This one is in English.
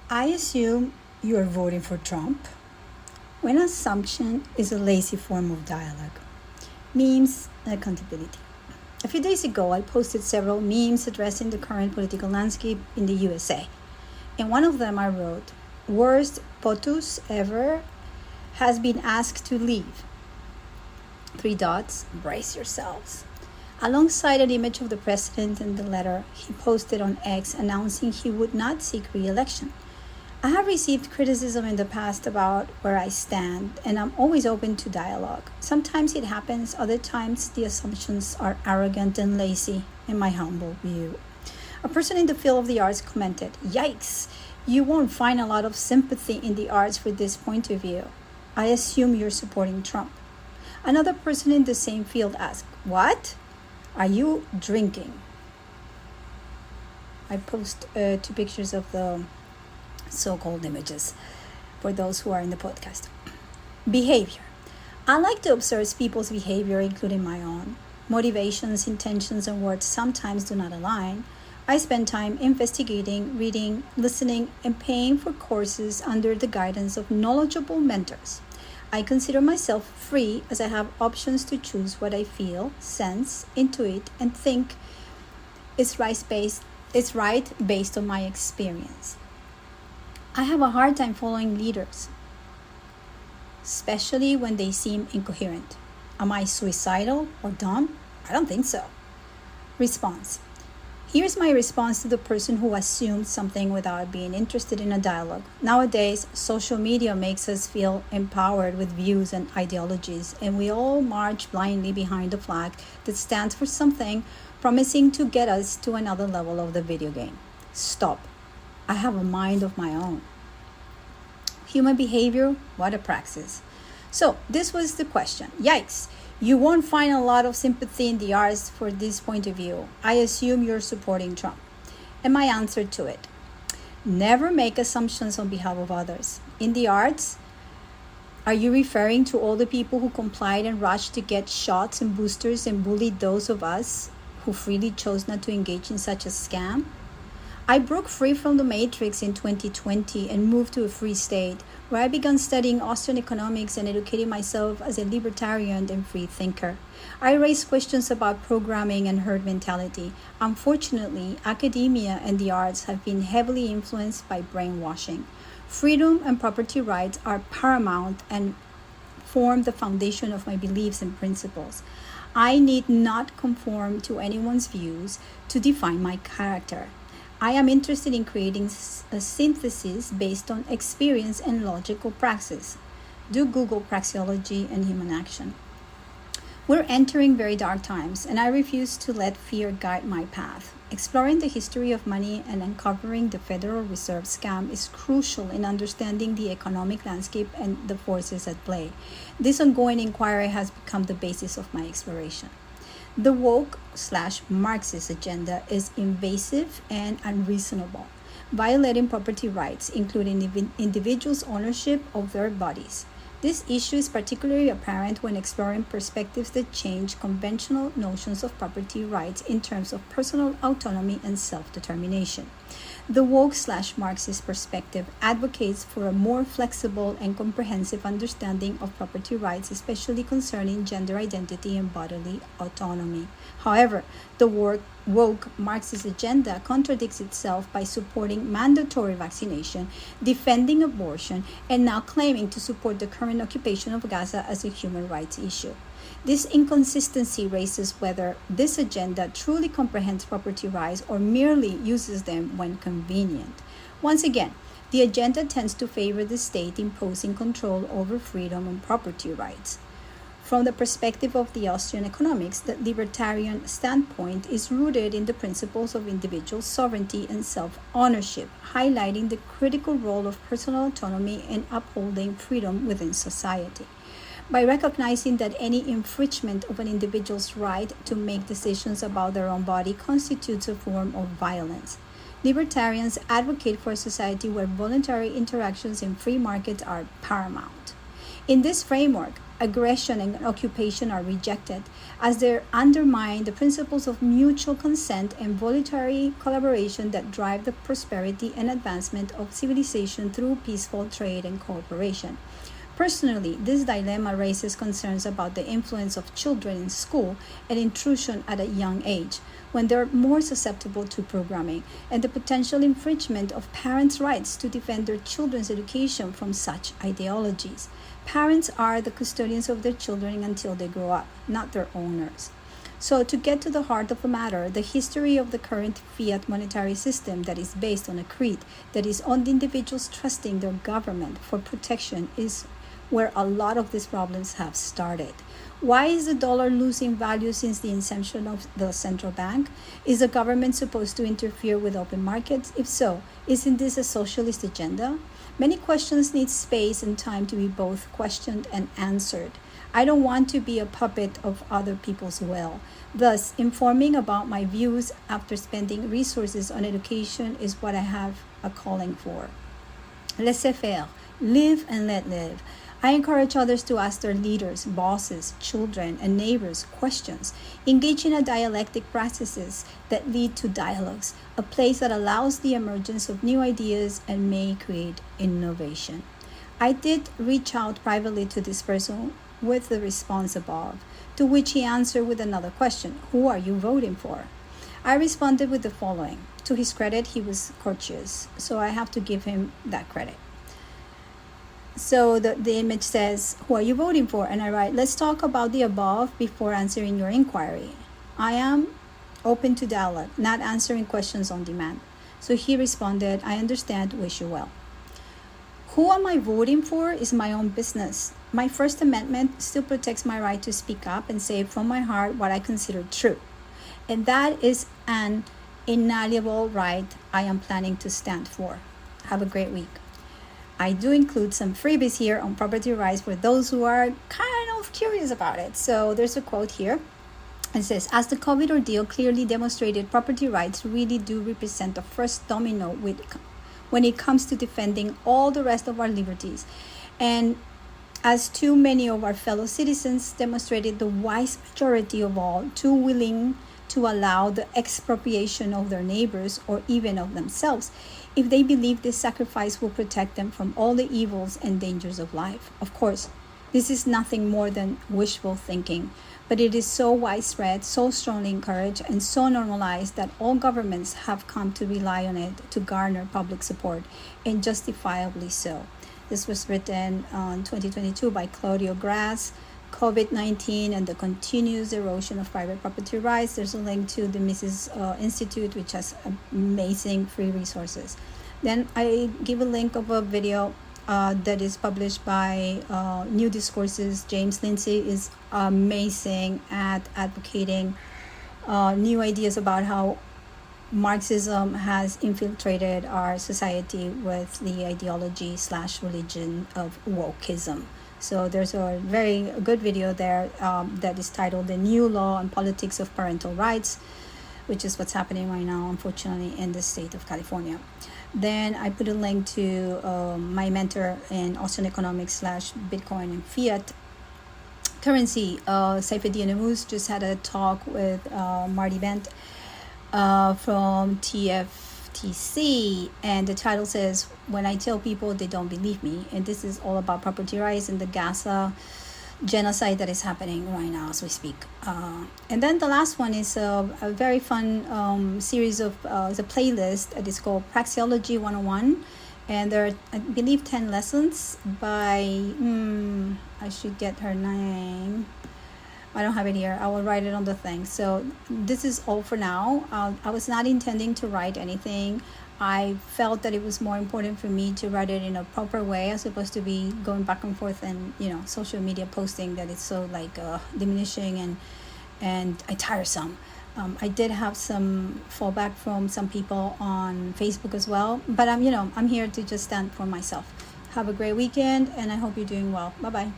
I assume you're voting for Trump when assumption is a lazy form of dialogue. Memes and accountability. A few days ago, I posted several memes addressing the current political landscape in the USA. In one of them, I wrote, "Worst POTUS ever has been asked to leave. Three dots, brace yourselves." Alongside an image of the president and the letter he posted on X announcing he would not seek re-election. I have received criticism in the past about where I stand, and I'm always open to dialogue. Sometimes it happens, other times the assumptions are arrogant and lazy, in my humble view. A person in the field of the arts commented, "Yikes, you won't find a lot of sympathy in the arts for this point of view. I assume you're supporting Trump." Another person in the same field asked, "What? Are you drinking?" I post two pictures of the so-called images for those who are in the podcast. Behavior. I like to observe people's behavior, including my own. Motivations, intentions, and words sometimes do not align. I spend time investigating, reading, listening, and paying for courses under the guidance of knowledgeable mentors. I consider myself free as I have options to choose what I feel, sense, intuit, and think is right based on my experience. I have a hard time following leaders, especially when they seem incoherent. Am I suicidal or dumb? I don't think so. Response. Here's my response to the person who assumed something without being interested in a dialogue. Nowadays, social media makes us feel empowered with views and ideologies, and we all march blindly behind a flag that stands for something, promising to get us to another level of the video game. Stop. I have a mind of my own. Human behavior, what a praxis. So this was the question. Yikes, you won't find a lot of sympathy in the arts for this point of view. I assume you're supporting Trump. And my answer to it, never make assumptions on behalf of others. In the arts, are you referring to all the people who complied and rushed to get shots and boosters and bullied those of us who freely chose not to engage in such a scam? I broke free from the matrix in 2020 and moved to a free state, where I began studying Austrian economics and educating myself as a libertarian and free thinker. I raised questions about programming and herd mentality. Unfortunately, academia and the arts have been heavily influenced by brainwashing. Freedom and property rights are paramount and form the foundation of my beliefs and principles. I need not conform to anyone's views to define my character. I am interested in creating a synthesis based on experience and logical praxis. Do Google praxeology and human action. We're entering very dark times, and I refuse to let fear guide my path. Exploring the history of money and uncovering the Federal Reserve scam is crucial in understanding the economic landscape and the forces at play. This ongoing inquiry has become the basis of my exploration. The woke/Marxist agenda is invasive and unreasonable, violating property rights, including individuals' ownership of their bodies. This issue is particularly apparent when exploring perspectives that change conventional notions of property rights in terms of personal autonomy and self-determination. The woke/Marxist perspective advocates for a more flexible and comprehensive understanding of property rights, especially concerning gender identity and bodily autonomy. However, the woke Marxist agenda contradicts itself by supporting mandatory vaccination, defending abortion, and now claiming to support the current occupation of Gaza as a human rights issue. This inconsistency raises whether this agenda truly comprehends property rights or merely uses them when convenient. Once again, the agenda tends to favor the state imposing control over freedom and property rights. From the perspective of the Austrian economics, the libertarian standpoint is rooted in the principles of individual sovereignty and self-ownership, highlighting the critical role of personal autonomy in upholding freedom within society. By recognizing that any infringement of an individual's right to make decisions about their own body constitutes a form of violence. Libertarians advocate for a society where voluntary interactions in free markets are paramount. In this framework, aggression and occupation are rejected, as they undermine the principles of mutual consent and voluntary collaboration that drive the prosperity and advancement of civilization through peaceful trade and cooperation. Personally, this dilemma raises concerns about the influence of children in school and intrusion at a young age, when they're more susceptible to programming, and the potential infringement of parents' rights to defend their children's education from such ideologies. Parents are the custodians of their children until they grow up, not their owners. So, to get to the heart of the matter, the history of the current fiat monetary system that is based on a creed that is on the individuals trusting their government for protection is where a lot of these problems have started. Why is the dollar losing value since the inception of the central bank? Is the government supposed to interfere with open markets? If so, isn't this a socialist agenda? Many questions need space and time to be both questioned and answered. I don't want to be a puppet of other people's will. Thus, informing about my views after spending resources on education is what I have a calling for. Laissez-faire, live and let live. I encourage others to ask their leaders, bosses, children, and neighbors questions. Engage in a dialectic processes that lead to dialogues, a place that allows the emergence of new ideas and may create innovation. I did reach out privately to this person with the response above, to which he answered with another question: who are you voting for? I responded with the following. To his credit, he was courteous, so I have to give him that credit. So the image says, who are you voting for? And I write, let's talk about the above before answering your inquiry. I am open to dialogue, not answering questions on demand. So he responded, I understand, wish you well. Who am I voting for is my own business. My First Amendment still protects my right to speak up and say from my heart what I consider true. And that is an inalienable right I am planning to stand for. Have a great week. I do include some freebies here on property rights for those who are kind of curious about it. So there's a quote here. It says, as the COVID ordeal clearly demonstrated, property rights really do represent the first domino when it comes to defending all the rest of our liberties. And as too many of our fellow citizens demonstrated, the wise majority of all, too willing to allow the expropriation of their neighbors or even of themselves, if they believe this sacrifice will protect them from all the evils and dangers of life. Of course, this is nothing more than wishful thinking, but it is so widespread, so strongly encouraged, and so normalized that all governments have come to rely on it to garner public support, and justifiably so. This was written in 2022 by Claudio Grass. COVID-19 and the continuous erosion of private property rights. There's a link to the Mises Institute, which has amazing free resources. Then I give a link of a video that is published by New Discourses. James Lindsay is amazing at advocating new ideas about how Marxism has infiltrated our society with the ideology/religion of wokeism. So there's a very good video there that is titled The New Law on Politics of Parental Rights, which is what's happening right now, unfortunately, in the state of California. Then I put a link to my mentor in Austrian economics / Bitcoin and fiat currency. Sympathy just had a talk with Marty Bent from TFTC, and the title says, when I tell people they don't believe me. And this is all about property rights and the Gaza genocide that is happening right now as we speak. And then the last one is a very fun series of the playlist that is called Praxeology 101, and there are, I believe, 10 lessons by I should get her name. I don't have it here. I will write it on the thing. So this is all for now. I was not intending to write anything. I felt that it was more important for me to write it in a proper way as opposed to be going back and forth and, social media posting that it's so diminishing and tiresome. I did have some fallback from some people on Facebook as well, but I'm here to just stand for myself. Have a great weekend, and I hope you're doing well. Bye-bye.